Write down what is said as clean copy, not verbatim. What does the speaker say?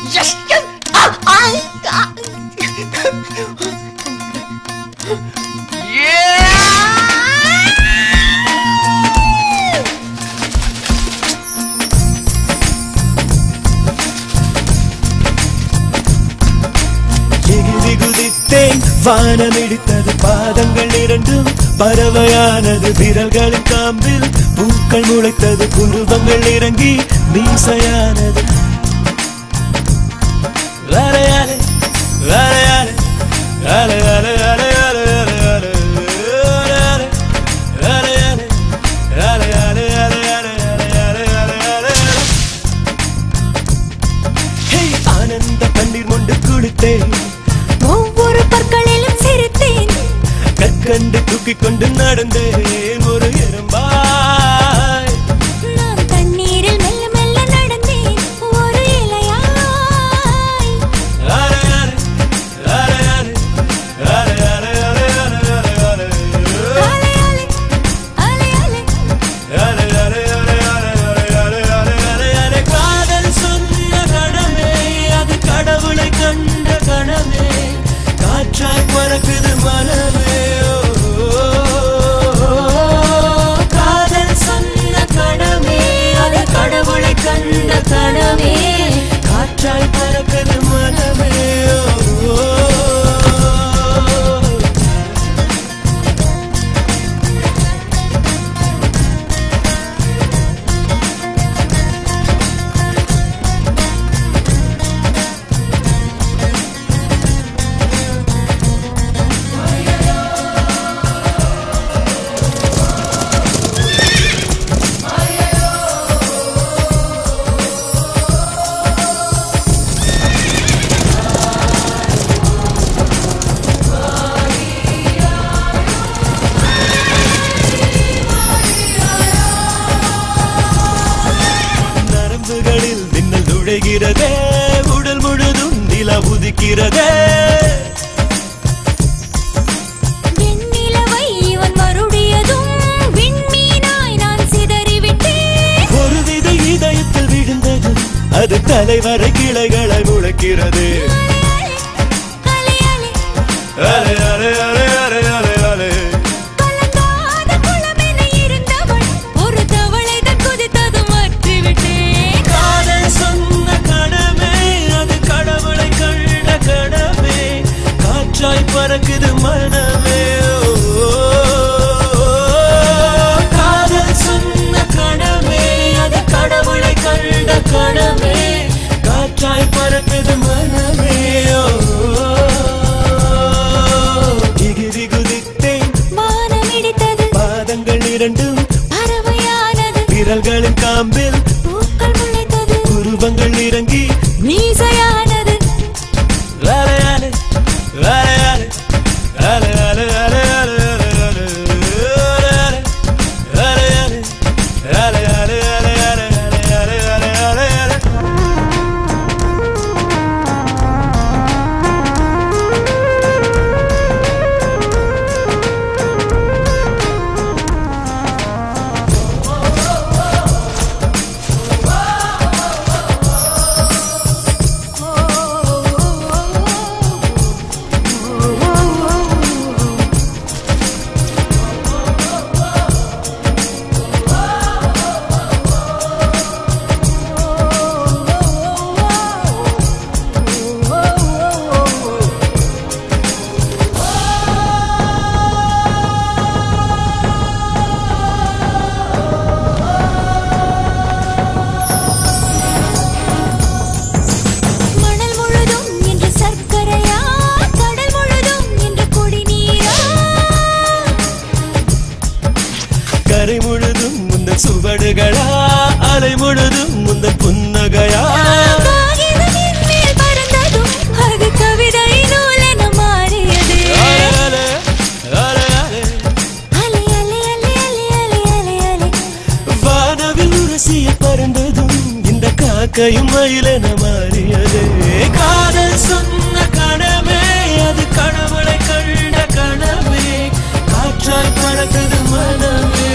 Yes, yes. வானமிடித்தது பாதங்கள் இரண்டும் பறவையானது விரல்களின் காம்பில் பூக்கள் முளைத்தது புருவங்கள் இறங்கி மீசையானது அலையாலே அலையாலே அலையாலே அலையாலே அலையாலே அலையாலே அலையாலே அலையாலே அலையாலே ஹே ஆனந்த கண்ணீர் மொண்டு குளித்தேன் ஒவ்வொரு பற்களிலும் சிரித்தேன் கற்கண்டு தூக்கிக் கொண்டு நடந்தேன் ஒரு எறும்பாய் நான் தண்ணீரில் மெல்ல மெல்ல நடந்தேன் ஒரு இலையாய் அலையாலே அலையாலே அலையாலே அலையாலே அலையாலே அலையாலே அலையாலே அலையாலே அலையாலே காதல் சொன்ன கணமே அது கடவுளை கண்ட கணமே காற்றாய் பறக்குது மனமே காதல் சொன்ன கணமே அது கடவுளை கண்ட கணமே காற்றாய் பறக்குது மனமே நரம்புகளில் மின்னல் நுழைகிறதே உடல் முழுதும் நிலா உதிக்கிறதே வெண்ணிலவை இவன் மறுடியதும் விண்மீனாய் நான் சிதறிவிட்டேன் ஒரு விதை இதயத்தில் விழுந்தது அது தலைவரை கிளைகளை முளைக்கிறது அலையாலே அலை அலை அலை அலை அலை அலை கலங்காத குளமென இருந்தவள் ஒரு தவளைதான் குதித்தது மாற்றிவிட்டேன் காதல் சொன்ன கணமே அது கடவுளை கண்ட கணமே காற்றாய் பறக்குது மனமே காதல் சொன்ன கணமே அது கடவுளை கண்ட கணமே காற்றாய் பறக்குது மனமே எகிரி குதித்தேன் வானமிடித்தது பாதங்கள் இரண்டும் பறவையானது விரல்களின் காம்பில் பூக்கள் முளைத்தது உருவங்கள் இறங்கி மீசையானது அலையாலே அலையாலே அலையாலே அலையாலே அலையாலே அலையாலே அலையாலே அலையாலே அலையாலே மணல் முழுதும் என்று சர்க்கரையா கடல் முழுதும் என்று குடிநீரா கரை முழுதும் முந்தன் சுவடுகளா அலை முழுதும் முந்தன் புன்னகையா காகிதம் என் மேல் பறந்ததும் அது கவிதை நூலென மாறியது அலையாலே அலையாலே அலை அலை அலை அலை அலை அலை அலை வானவில் உரசிய பறந்ததும் இந்த காக்கையும் மயிலென மாறியதே காதல் சொன்ன கணமே அது கடவுளை கண்ட கணமே காற்றாய் பறக்குது மனமே